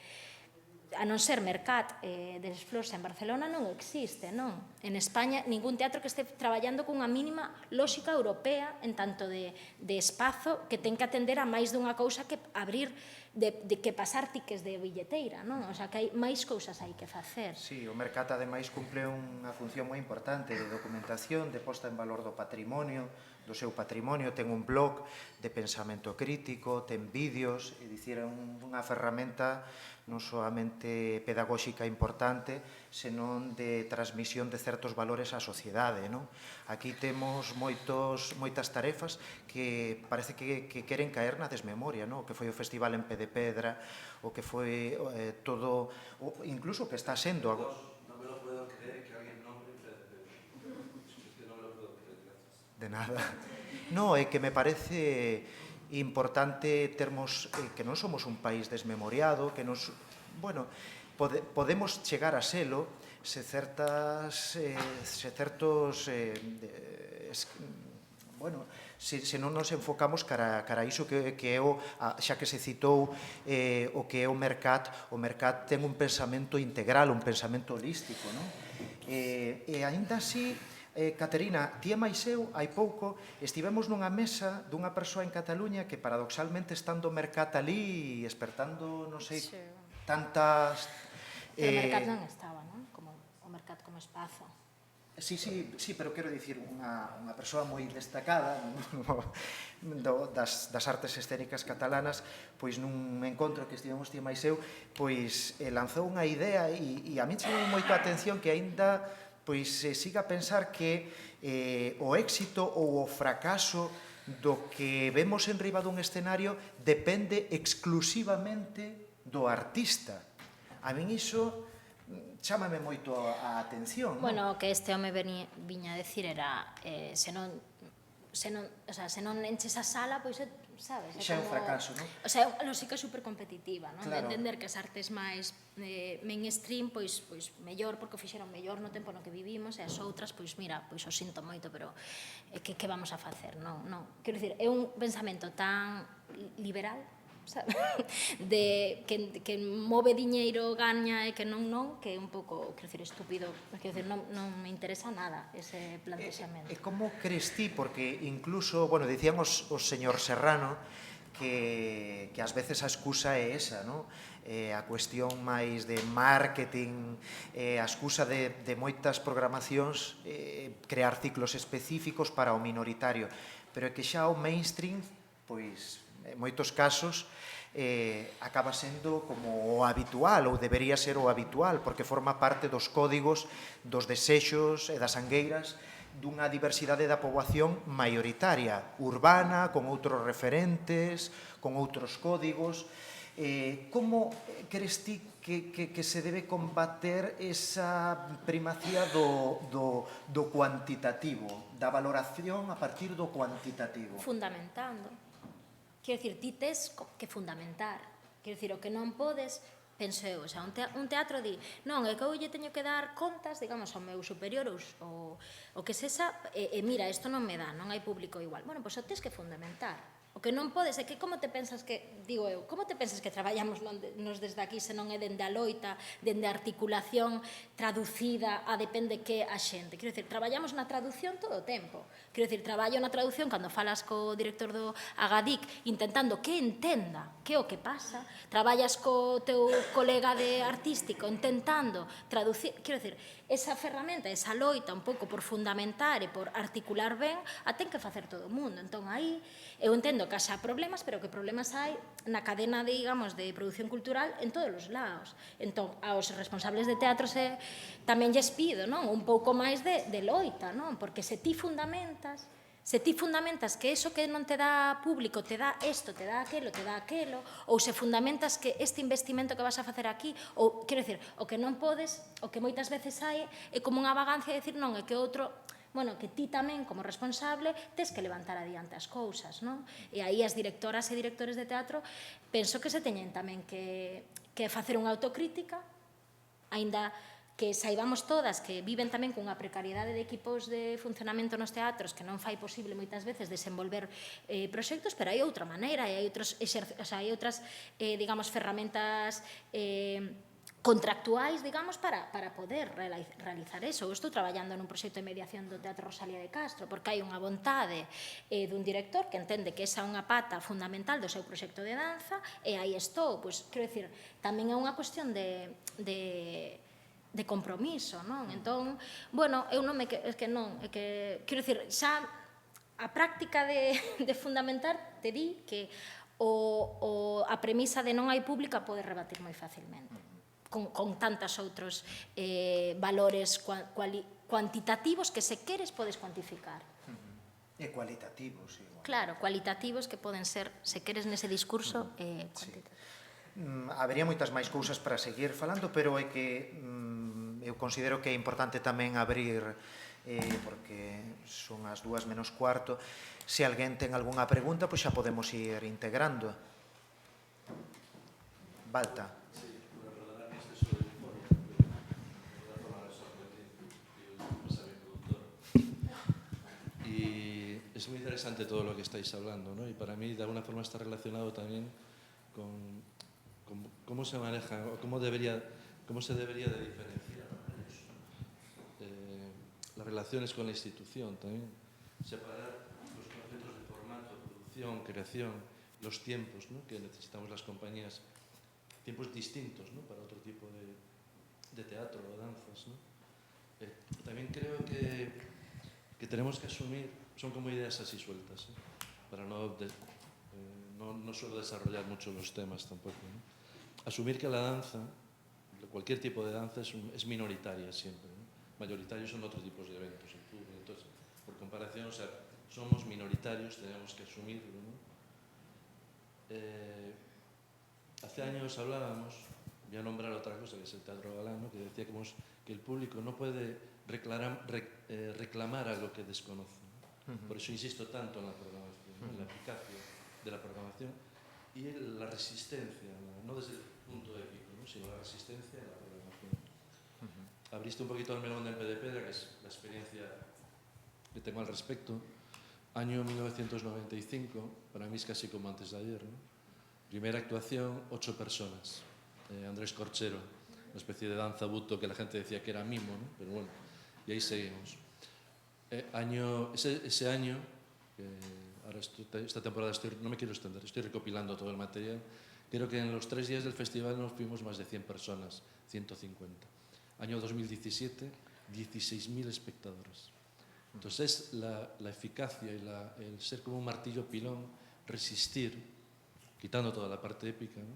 S2: a non ser Mercat des Flors en Barcelona non existe, non? En España ningún teatro que este traballando cunha mínima lógica europea en tanto de espazo que ten que atender a máis dunha cousa que abrir de que pasar tiques de billeteira, non? O sea, que hai máis cousas aí que facer.
S1: Sí, o Mercat ademais cumple unha función moi importante de documentación, de posta en valor do patrimonio, do seu patrimonio, ten un blog de pensamento crítico, ten vídeos, é dicir, é unha ferramenta non solamente pedagóxica importante, senón de transmisión de certos valores á sociedade, non? Aquí temos moitas tarefas que parece que queren caer na desmemoria, non? O que foi o Festival en Pé de Pedra, o que foi todo, incluso o que está sendo...
S3: No me lo puedo creer que alguien nombre Pé de Pedra. Es que no me lo puedo creer, gracias.
S1: De nada. No, é que me parece importante termos que non somos un país desmemoriado, que nos, bueno, podemos chegar a selo se certos bueno, se non nos enfocamos cara a iso que é o, xa que se citou o que é o Mercat ten un pensamento integral, un pensamento holístico, non? E aínda así, Caterina, ti e máis eu, hai pouco, estivemos nunha mesa dunha persoa en Cataluña que paradoxalmente estando o Mercat ali, espertando, non sei, tantas...
S2: Pero o Mercat non estaba, non? Como o Mercat como espazo.
S1: Sí, pero quero dicir, unha persoa moi destacada das artes escénicas catalanas, pois nun encontro que estivemos ti e máis eu, pois lanzou unha idea e a min chamou moito a atención que aínda pois se siga a pensar que o éxito ou o fracaso do que vemos en riba dun escenario depende exclusivamente do artista. A min iso chámame moito a atención.
S2: Bueno, o que este home viña a decir era se non enches a sala, pois sabes?
S1: Xa é un fracaso, non?
S2: O sea, a lógica é supercompetitiva, non?
S1: Claro.
S2: De entender que as artes máis mainstream, pois mellor, porque o fixeron mellor no tempo no que vivimos, e as outras, pois mira, pois o sinto moito, pero que vamos a facer, non? Quero dicir, é un pensamento tan liberal, sabe? De que move diñeiro, gaña e que non, que é un pouco, quero dicir, estúpido, quero dicir, non me interesa nada ese plantexamento.
S1: E como crees ti, porque incluso, bueno, dicían os señor Serrano que ás veces a excusa é esa, non? A cuestión máis de marketing, a excusa de moitas programacións, crear ciclos específicos para o minoritario, pero é que xa o mainstream, pois, en moitos casos, acaba sendo como o habitual, ou debería ser o habitual, porque forma parte dos códigos, dos desexos e das angueiras dunha diversidade da poboación maioritaria, urbana, con outros referentes, con outros códigos. Como crees ti que se debe combater esa primacía do cuantitativo, da valoración a partir do cuantitativo?
S2: Fundamentando. Quero dicir, ti tes que fundamentar. Quero dicir, o que non podes, penso eu, o sea, un teatro di, non, é que eu lle teño que dar contas, digamos, ao meu superior ou o que sexa, e mira, isto non me dá, non hai público igual. Bueno, pois o tes que fundamentar. O que non podes é que como te pensas que, digo eu, como te pensas que traballamos nos desde aquí se non é dende a loita, dende a articulación traducida a depende que a xente. Quero dicir, traballamos na traducción todo o tempo. Quero dicir, traballo na traducción cando falas co director do Agadic intentando que entenda que é o que pasa, traballas co teu colega de artístico intentando traducir, quero dicir, esa ferramenta, esa loita un pouco por fundamentar e por articular ben, a ten que facer todo o mundo. Entón, aí, eu entendo entendo que haxa problemas, pero que problemas hai na cadena, digamos, de produción cultural en todos os lados. Entón, aos responsables de teatros tamén lles pido, non? Un pouco máis de loita, non? Porque se ti fundamentas que eso que non te dá público te dá isto, te dá aquelo, ou se fundamentas que este investimento que vas a facer aquí, ou, quero dicir, o que non podes, o que moitas veces hai é como unha vagancia de decir non, é que outro, bueno, que ti tamén, como responsable, tes que levantar adiante as cousas, non? E aí as directoras e directores de teatro penso que se teñen tamén que facer unha autocrítica, aínda que saibamos todas que viven tamén cunha precariedade de equipos de funcionamento nos teatros que non fai posible moitas veces desenvolver proxectos, pero hai outra maneira, e hai outras, digamos, ferramentas contractuais, digamos, para poder realizar eso. Eu estou traballando nun proxecto de mediación do Teatro Rosalía de Castro, porque hai unha vontade dun director que entende que esa é unha pata fundamental do seu proxecto de danza, e aí estou, pois, quero dicir, tamén é unha cuestión de compromiso, non? Entón, bueno, eu non me... É que non, é que... Quero dicir, xa a práctica de fundamentar te di que a premisa de non hai pública pode rebatir moi facilmente con tantos outros valores cuantitativos que se queres podes cuantificar.
S1: E cualitativos, igual.
S2: Claro, cualitativos que poden ser, se queres nese discurso, cuantitativos.
S1: Habería moitas máis cousas para seguir falando, pero é que eu considero que é importante tamén abrir, porque son as 2:45. Se alguén ten algunha pregunta, pois xa podemos ir integrando. Balta.
S3: Sí, para perdonar que este sobre Euforia, de forma sorprendente, que me sabe productor. Y es muy interesante todo lo que estáis hablando, ¿no? Y para mí, de alguna forma, está relacionado también con cómo se maneja o cómo se debería de diferenciar, ¿no? Las relaciones con la institución también, separar los conceptos de formato, producción, creación, los tiempos, ¿no? Que necesitamos las compañías, tiempos distintos, ¿no? Para otro tipo de teatro o danzas, ¿no? También creo que tenemos que asumir, son como ideas así sueltas, para no suelo desarrollar mucho los temas tampoco, ¿no? Asumir que la danza, cualquier tipo de danza, es minoritaria siempre, ¿no? Mayoritarios son otros tipos de eventos, el fútbol. Entonces, por comparación, o sea, somos minoritarios, tenemos que asumirlo, ¿no? Hace años hablábamos, voy a nombrar otra cosa, que es el teatro galán, ¿no? Que decía que el público no puede reclamar algo que desconoce, ¿no? Por eso insisto tanto en la programación, ¿no? En la eficacia de la programación y la resistencia, no desde el punto épico, ¿no? Sino la resistencia en la programación. Abriste un poquito el melón de P de Pedra, que es la experiencia que tengo al respecto. Año 1995, para mí es casi como antes de ayer, ¿no? Primera actuación, 8 personas. Andrés Corchero, una especie de danza buto que la gente decía que era mimo, ¿no? Pero bueno, y ahí seguimos. Ese año, ahora esta temporada no me quiero extender, estoy recopilando todo el material. Creo que en los 3 días del festival nos fuimos más de 100 personas, 150. Año 2017, 16.000 espectadores. Entonces, la eficacia y el ser como un martillo pilón, resistir, quitando toda la parte épica, ¿no?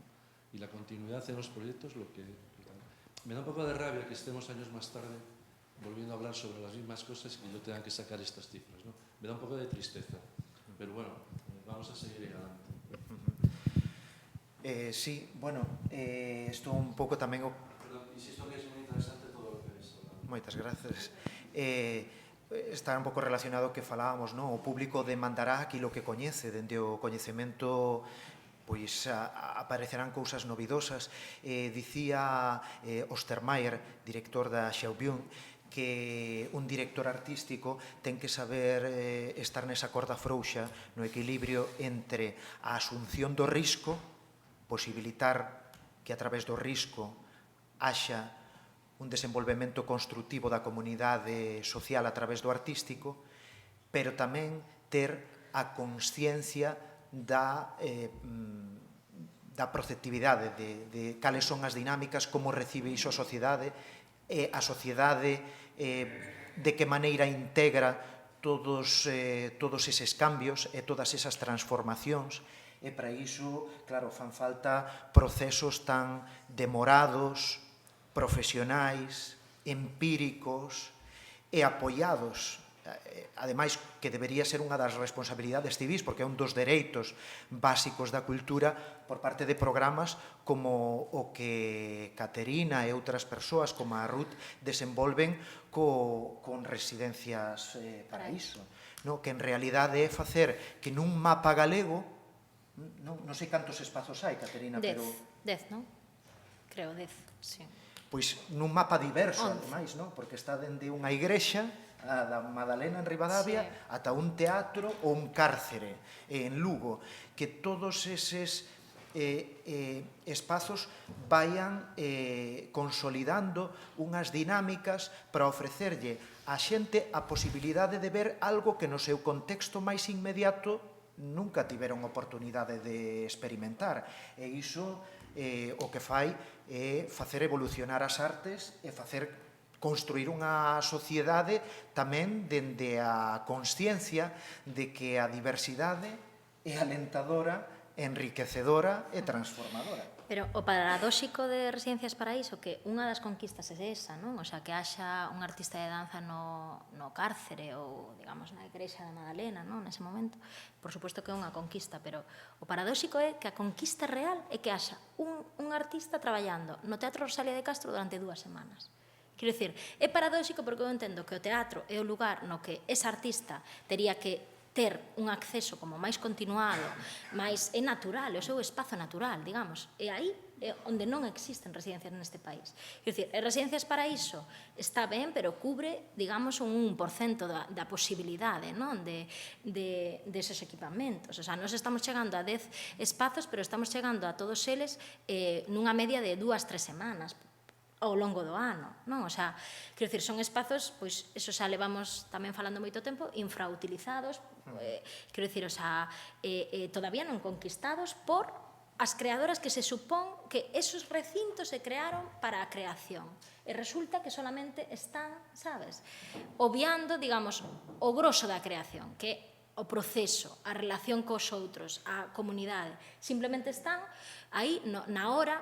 S3: Y la continuidad en los proyectos, lo que... Me da un poco de rabia que estemos años más tarde volviendo a hablar sobre las mismas cosas y que yo tenga que sacar estas cifras, ¿no? Me da un poco de tristeza, pero bueno, vamos a seguir adelante.
S1: Sí, bueno, isto un pouco tamén...
S3: Perdón, insisto que es muy interesante todo lo que habéis hablado.
S1: Moitas grazas. Está un pouco relacionado que falábamos, non? O público demandará aquilo que coñece, dende o coñecemento pois aparecerán cousas novidosas. Dicía Ostermayer, director da Xaubion, que un director artístico ten que saber estar nesa corda frouxa, no equilibrio entre a asunción do risco, posibilitar que a través do risco haxa un desenvolvemento construtivo da comunidade social a través do artístico, pero tamén ter a consciencia da proceptividade de cales son as dinámicas, como recibe iso a sociedade, de que maneira integra todos eses cambios e todas esas transformacións, e para iso, claro, fan falta procesos tan demorados, profesionais, empíricos e apoiados. Ademais, que debería ser unha das responsabilidades civis, porque é un dos dereitos básicos da cultura por parte de programas como o que Caterina e outras persoas como a Ruth desenvolven con Residencias Paraíso, no? Que en realidade é facer que nun mapa galego, non sei cantos espazos hai, Caterina, pero...
S2: 10, non? Creo 10, sí.
S1: Pois nun mapa diverso, ademais, non? Porque está dende unha igrexa, a da Madalena en Ribadavia, ata un teatro ou un cárcere en Lugo, que todos eses espazos vayan consolidando unhas dinámicas para ofrecerlle á xente a posibilidade de ver algo que no seu contexto máis inmediato nunca tiveron oportunidade de experimentar. E iso o que fai é facer evolucionar as artes e facer construir unha sociedade tamén dende a consciencia de que a diversidade é alentadora, enriquecedora e transformadora.
S2: Pero o paradóxico de Residencias Paraíso, que unha das conquistas é esa, non? O sea, que haxa un artista de danza no cárcere ou, digamos, na igrexa da Madalena, non? Nese momento, por suposto que é unha conquista, pero o paradóxico é que a conquista real é que haxa un artista traballando no Teatro Rosalía de Castro durante 2 semanas. Quero dicir, é paradóxico porque eu entendo que o teatro é o lugar no que esa artista tería que ter un acceso como máis continuado, máis é natural, é o seu espazo natural, digamos. E aí é onde non existen residencias neste país. Quero dicir, Residencias Paraíso está ben, pero cubre, digamos, un 1% da posibilidade, non? Deses equipamentos. O sea, nos estamos chegando a 10 espazos, pero estamos chegando a todos eles nunha media de 2-3 semanas ao longo do ano, non? O sea, quero dicir, son espazos, pois, eso xa levamos tamén falando moito tempo, infrautilizados, quero dicir, o sea, todavía non conquistados por as creadoras que se supón que esos recintos se crearon para a creación. E resulta que solamente están, sabes, obviando, digamos, o grosso da creación, que o proceso, a relación cos outros, a comunidade, simplemente están aí na hora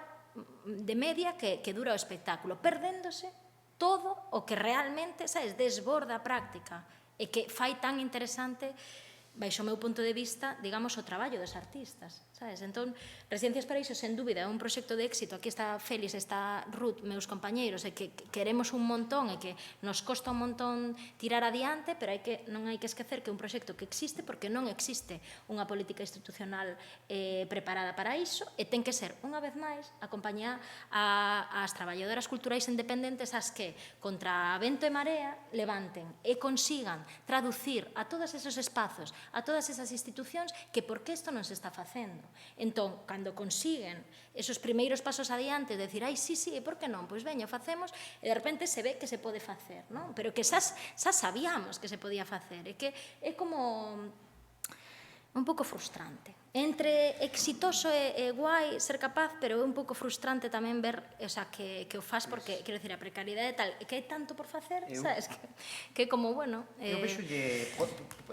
S2: de media que dura o espectáculo, perdéndose todo o que realmente, sabes, desborda a práctica e que fai tan interesante, baixo o meu punto de vista, digamos, o traballo dos artistas, sabes? Entón, Residencias Paraíso, sen dúbida, é un proxecto de éxito. Aquí está Félix, está Ruth, meus compañeiros, e que queremos un montón e que nos costa un montón tirar adiante, pero non hai que esquecer que é un proxecto que existe porque non existe unha política institucional preparada para iso e ten que ser, unha vez máis, acompañar as traballadoras culturais independentes as que, contra vento e marea, levanten e consigan traducir a todos esos espazos, a todas esas institucións, que por que isto non se está facendo. Entón, cando consiguen esos primeiros pasos adiante, de decir, ai, sí, e por que non? Pois veño, facemos, e de repente se ve que se pode facer, non? Pero que xa sabíamos que se podía facer, e que é como un pouco frustrante. Entre exitoso e guai ser capaz, pero é un pouco frustrante tamén ver, o sea, que o faz porque, quero dicir, a precariedade tal, e que hai tanto por facer, sabes? Que como, bueno...
S1: Eu vexolle,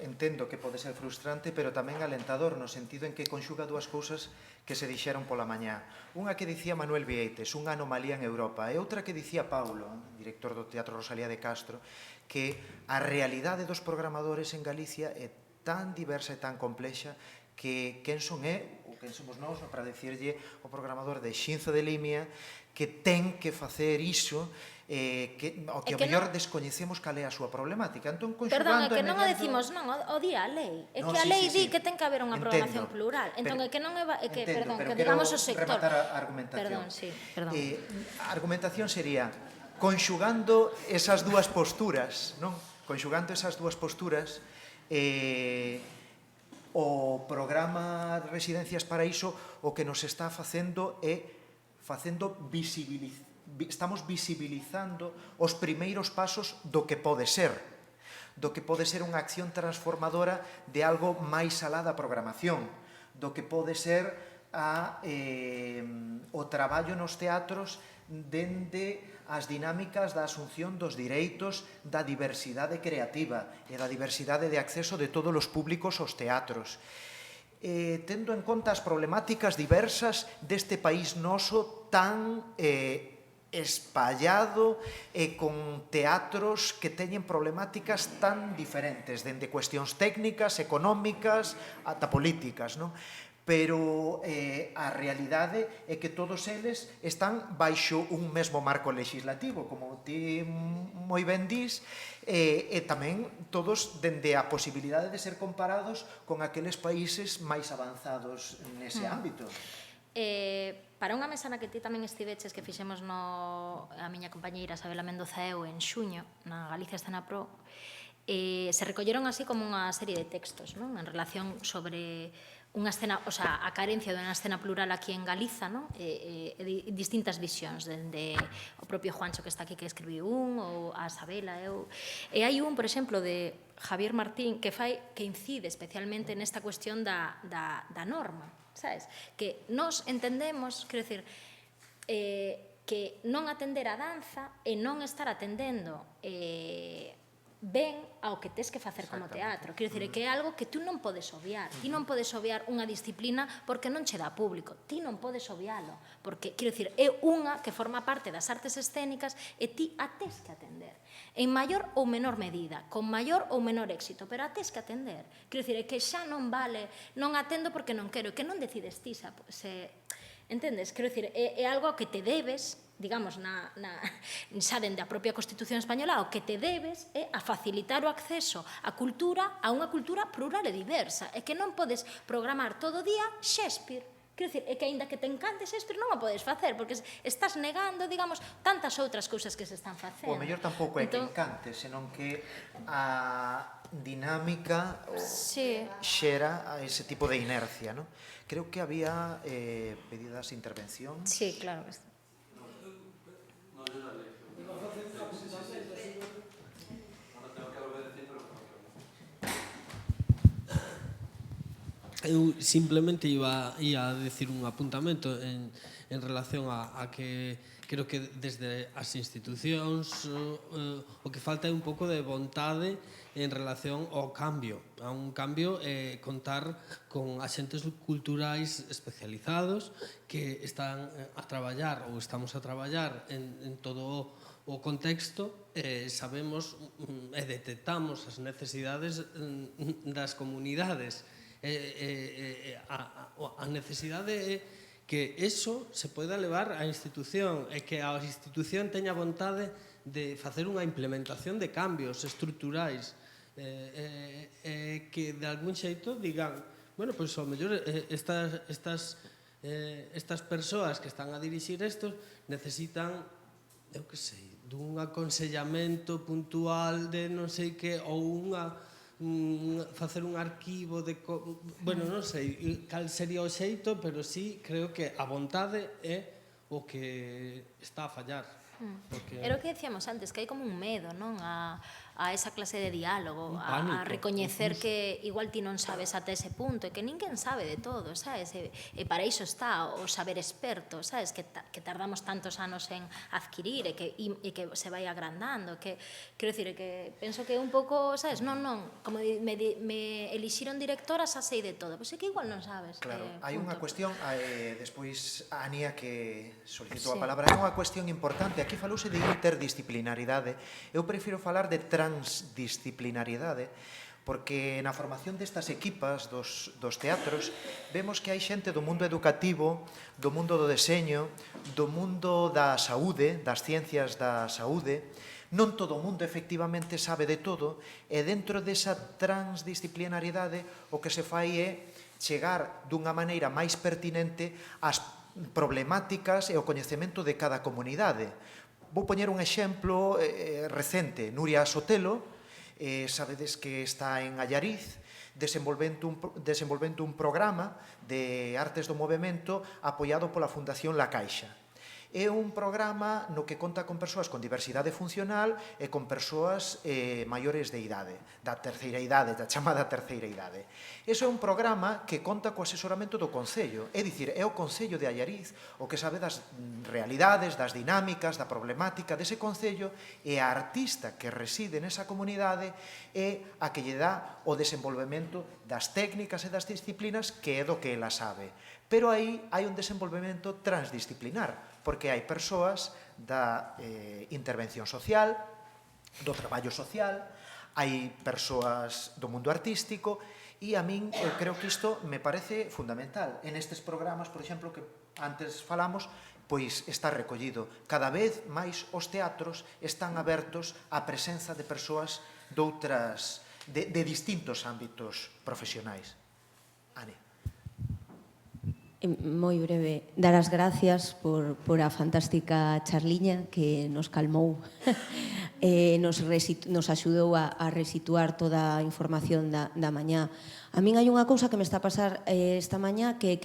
S1: entendo que pode ser frustrante, pero tamén alentador, no sentido en que conxuga dúas cousas que se dixeron pola mañá. Unha que dicía Manuel Vieites, unha anomalía en Europa, e outra que dicía Paulo, director do Teatro Rosalía de Castro, que a realidade dos programadores en Galicia é tan diversa e tan complexa que quen son ou quen somos nós para dicirlle o programador de Xinzo de Limia que ten que facer iso que ao mellor descoñecemos cal é a súa problemática. Entón,
S2: perdón, é que non o decimos, non, o di a lei. É que a lei di que ten que haber unha programación plural. Entón, é que non é que, perdón, que digamos o sector.
S1: Rematar a argumentación.
S2: Perdón, sí, perdón.
S1: A argumentación sería conxugando esas dúas posturas, non? Conxugando esas dúas posturas, o programa Residencias Paraíso o que nos está facendo é estamos visibilizando os primeiros pasos do que pode ser unha acción transformadora de algo máis alá da programación, do que pode ser o traballo nos teatros dende as dinámicas da asunción dos direitos da diversidade creativa e da diversidade de acceso de todos os públicos aos teatros. Tendo en conta as problemáticas diversas deste país noso tan espallado e con teatros que teñen problemáticas tan diferentes, dende cuestións técnicas, económicas, ata políticas, non? Pero a realidade é que todos eles están baixo un mesmo marco legislativo, como ti moi ben dís, e tamén todos dende a posibilidade de ser comparados con aqueles países máis avanzados nese ámbito.
S2: Para unha mesa na que ti tamén estiveches, que fixemos a miña compañeira Sabela Mendoza e eu en xuño, na Galicia Escena Pro, se recolleron así como unha serie de textos, non? En relación sobre unha escena, o sea, a carencia dunha escena plural aquí en Galiza, non? E distintas visións, dende o propio Juancho que está aquí que escribiu ou a Sabela, eu. E hai por exemplo, de Javier Martín que incide especialmente nesta cuestión da norma, sabes? Que nos entendemos, quero dicir, que non atender a danza e non estar atendendo ben ao que tes que facer como teatro. Quero dicir, que é algo que tú non podes obviar. Ti non podes obviar unha disciplina porque non che dá público. Ti non podes obvialo. Porque, quero dicir, é unha que forma parte das artes escénicas e ti a tes que atender. En maior ou menor medida, con maior ou menor éxito, pero a tes que atender. Quero dicir, é que xa non vale, non atendo porque non quero, que non decides ti entendes? Quero dicir, é algo que te debes, digamos, xa dende a propia Constitución española, o que te debes é a facilitar o acceso á cultura, a unha cultura plural e diversa, e que non podes programar todo o día Shakespeare. Quero dicir, é que aínda que te encante Shakespeare non o podes facer, porque estás negando, digamos, tantas outras cousas que se están facendo.
S1: O mellor tampouco é que encante, senón que a dinámica xera a ese tipo de inercia, non? Creo que había pedidas intervención.
S2: Sí, claro.
S4: Eu simplemente ia a decir un apuntamento en relación a que creo que desde as institucións o que falta é un pouco de vontade en relación ao cambio, a un cambio contar con axentes culturais especializados que están a traballar ou estamos a traballar en todo o contexto, sabemos e detectamos as necesidades das comunidades. A necesidade é que eso se poida levar á institución e que a institución teña vontade de facer unha implementación de cambios estruturais que de algún xeito digan, bueno, pois ao mellor estas persoas que están a dirixir isto necesitan, eu que sei, dun aconsellamento puntual de non sei que, ou facer un arquivo de... Bueno, non sei cal sería o xeito, pero sí creo que a vontade é o que está a fallar.
S2: Era o que decíamos antes, que hai como un medo, non? A esa clase de diálogo, a recoñecer que igual ti non sabes ata ese punto e que ninguén sabe de todo, sabes? E para iso está o saber experto, sabes? Que tardamos tantos anos en adquirir e que se vai agrandando, que quero dicir, que penso que un pouco, sabes? Non, como me elixiron directora, xa sei de todo, pois é que igual non sabes.
S1: Claro, hai unha cuestión, despois a Ania que solicitou a palabra, hai unha cuestión importante, aquí falouse de interdisciplinaridade, eu prefiro falar de transdisciplinaridade, porque na formación destas equipas dos teatros vemos que hai xente do mundo educativo, do mundo do deseño, do mundo da saúde, das ciencias da saúde. Non todo o mundo efectivamente sabe de todo, e dentro desa transdisciplinariedade o que se fai é chegar dunha maneira máis pertinente ás problemáticas e o coñecemento de cada comunidade. Vou poñer un exemplo recente. Nuria Sotelo, sabedes que está en Allariz, desenvolvendo un programa de artes do movimento apoiado pola Fundación La Caixa. É un programa no que conta con persoas con diversidade funcional e con persoas maiores de idade, da terceira idade, da chamada terceira idade. Ese é un programa que conta co asesoramento do Concello, é dicir, é o Concello de Allariz o que sabe das realidades, das dinámicas, da problemática dese Concello, e a artista que reside nesa comunidade é a que lle dá o desenvolvemento das técnicas e das disciplinas que é do que ela sabe. Pero aí hai un desenvolvemento transdisciplinar, porque hai persoas da intervención social, do traballo social, hai persoas do mundo artístico, e a min eu creo que isto me parece fundamental. En estes programas, por exemplo, que antes falamos, pois está recollido. Cada vez máis os teatros están abertos á presenza de persoas de distintos ámbitos profesionais. Ane.
S5: Moi breve, dar as gracias por a fantástica charliña que nos calmou nos axudou a resituar toda a información da mañá. A min hai unha cousa que me está a pasar esta mañá que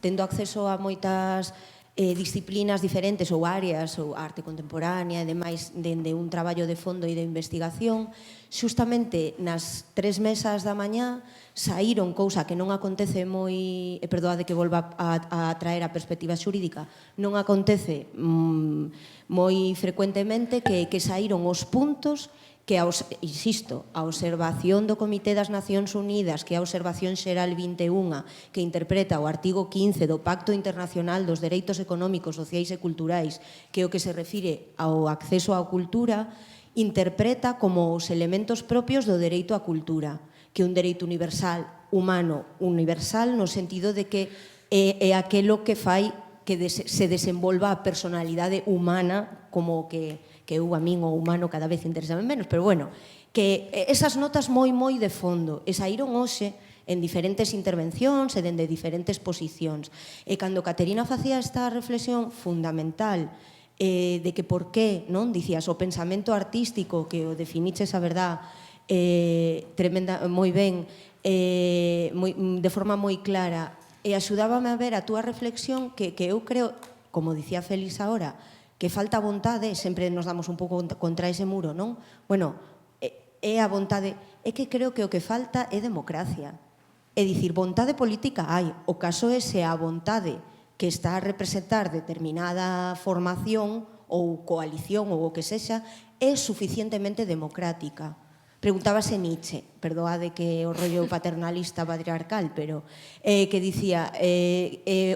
S5: tendo acceso a moitas disciplinas diferentes ou áreas, ou arte contemporánea e demais, dende un traballo de fondo e de investigación, xustamente nas 3 mesas da mañá saíron cousa que non acontece moi, perdoade que volva a traer a perspectiva xurídica, non acontece moi frecuentemente que saíron os puntos que, insisto, a observación do Comité das Nacións Unidas, que é a Observación Xeral 21, que interpreta o artigo 15 do Pacto Internacional dos Dereitos Económicos, Sociais e Culturais, que é o que se refire ao acceso á cultura, interpreta como os elementos propios do dereito á cultura, que é un dereito universal, humano, universal, no sentido de que é aquelo que fai que se desenvolva a personalidade humana como que eu a min o humano cada vez interesame menos, pero bueno, que esas notas moi de fondo e saíron hoxe en diferentes intervencións e dende diferentes posicións. E cando Caterina facía esta reflexión fundamental de que por qué, non, dicías, o pensamento artístico, que o definiches a verdad tremenda, moi ben, de forma moi clara, e axudábame a ver a túa reflexión que eu creo, como dicía Félix agora, que falta vontade, sempre nos damos un pouco contra ese muro, non? Bueno, é a vontade, é que creo que o que falta é democracia. É dicir, vontade política hai, o caso é se a vontade que está a representar determinada formación ou coalición ou o que sexa é suficientemente democrática. Preguntábase Nietzsche, perdoade que o rollo paternalista patriarcal, pero que dicía,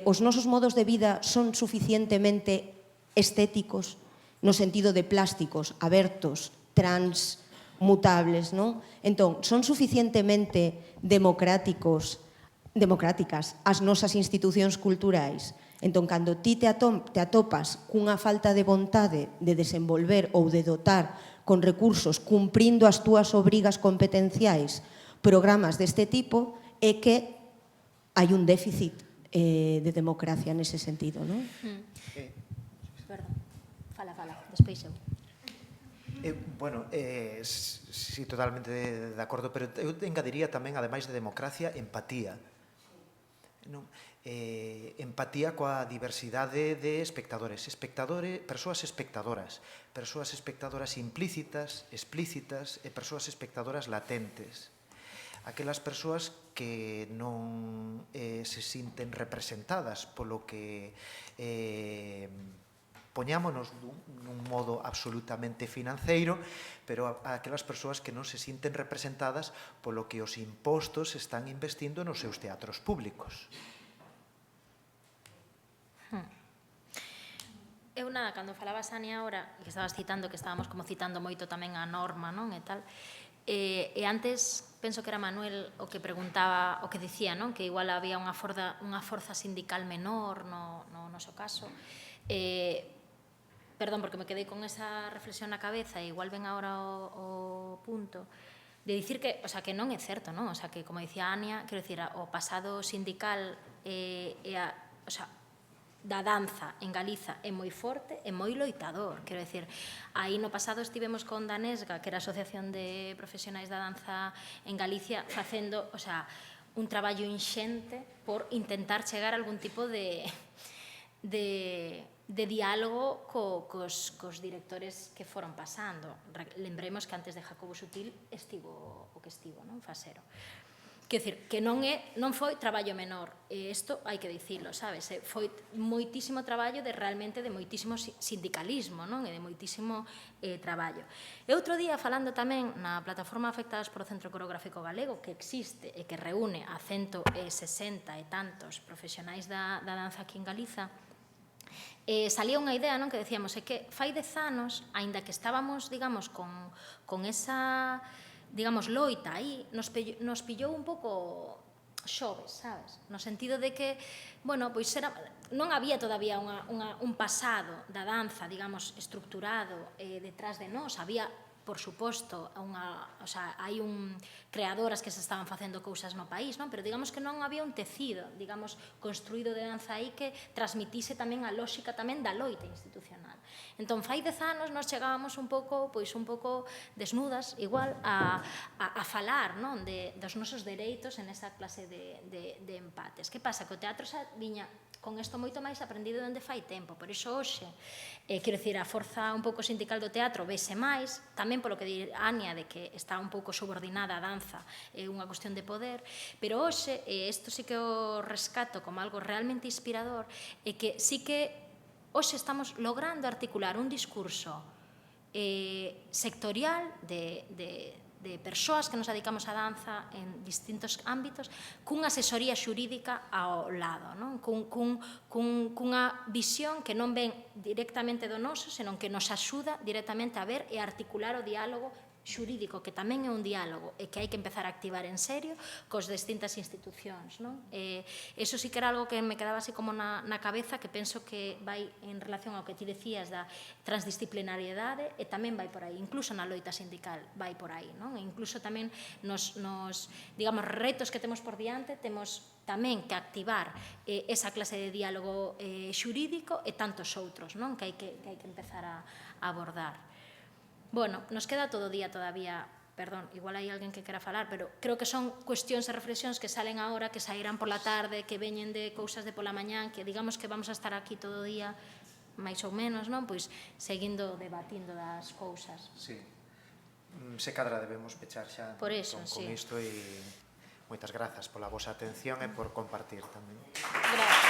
S5: os nosos modos de vida son suficientemente estéticos, no sentido de plásticos, abertos, transmutables, non? Entón, son suficientemente democráticas as nosas institucións culturais. Entón, cando ti te atopas cunha falta de vontade de desenvolver ou de dotar con recursos cumprindo as túas obrigas competenciais programas deste tipo, é que hai un déficit de democracia nese sentido, non?
S2: Perdón, fala, despois eu.
S1: Bueno, sí, totalmente de acordo, pero eu engadiría tamén, ademais de democracia, empatía. Empatía coa diversidade de espectadores, persoas espectadoras implícitas, explícitas e persoas espectadoras latentes. Aquelas persoas que non se sinten representadas polo que poñámonos nun modo absolutamente financeiro, pero aquelas persoas que non se sinten representadas polo que os impostos están investindo nos seus teatros públicos.
S2: Eu nada, cando falabas, Ania, ahora, que estabas citando, que estábamos como citando moito tamén a norma, non, e tal, e antes penso que era Manuel o que preguntaba, o que dicía, non, que igual había unha forza sindical menor no noso caso. Perdón, porque me quedei con esa reflexión na cabeza e igual ven agora o punto de dicir que, o sea, que non é certo, non? O sea, que como dicía Ania, quero dicir, o pasado sindical o sea, da danza en Galiza é moi forte e moi loitador. Quero dicir, aí no pasado estivemos con Danesga, que era a Asociación de Profesionais da Danza en Galicia, facendo, o sea, un traballo inxente por intentar chegar a algún tipo de de diálogo cos directores que foron pasando. Lembremos que antes de Jacobo Sutil estivo o que estivo, non? Fasero. Quer dicir, que non foi traballo menor. Isto hai que dicilo, sabes? Foi moitísimo traballo realmente de moitísimo sindicalismo, non? E de moitísimo traballo. E outro día, falando tamén na plataforma Afectadas polo Centro Coreográfico Galego, que existe e que reúne a 160 e tantos profesionais da danza aquí en Galiza, salía unha idea, non, que decíamos, é que fai 10 anos, aínda que estábamos, digamos, con esa, digamos, loita aí, nos pillou un pouco xoves, sabes? No sentido de que, bueno, pois non había todavía un pasado da danza, digamos, estructurado detrás de nós, había, por suposto, hai creadoras que se estaban facendo cousas no país, non? Pero digamos que non había un tecido, digamos, construído de danza aí que transmitise tamén a lógica tamén da loita institucional. Entón, fai 10 anos nos chegábamos un pouco desnudas, igual, a falar, non? Dos nosos dereitos en esa clase de empates. Que pasa? Que o teatro xa viña con isto moito máis aprendido dende fai tempo. Por iso hoxe, quero dicir, a forza un pouco sindical do teatro vese máis, tamén polo que di Ania, de que está un pouco subordinada a danza, é unha cuestión de poder, pero hoxe, isto sí que o rescato como algo realmente inspirador, é que sí que hoxe estamos logrando articular un discurso sectorial de persoas que nos dedicamos á danza en distintos ámbitos cunha asesoría xurídica ao lado, non? Cunha visión que non ven directamente do noso, senón que nos axuda directamente a ver e articular o diálogo xurídico, que tamén é un diálogo e que hai que empezar a activar en serio cos distintas institucións, non? Eso sí que era algo que me quedaba así como na cabeza, que penso que vai en relación ao que ti decías da transdisciplinariedade, e tamén vai por aí, incluso na loita sindical vai por aí, non? E incluso tamén nos digamos, retos que temos por diante, temos tamén que activar esa clase de diálogo xurídico e tantos outros, non? Que hai que empezar a abordar. Bueno, nos queda todo o día todavía, perdón, igual hai alguén que quera falar, pero creo que son cuestións e reflexións que salen agora, que sairán pola tarde, que veñen de cousas de pola mañán, que digamos que vamos a estar aquí todo o día, máis ou menos, non? Pois seguindo debatindo das cousas.
S1: Sí. Se cadra debemos pechar xa
S2: Por eso,
S1: con
S2: sí.
S1: isto, e moitas grazas pola vosa atención e por compartir tamén.
S2: Gracias.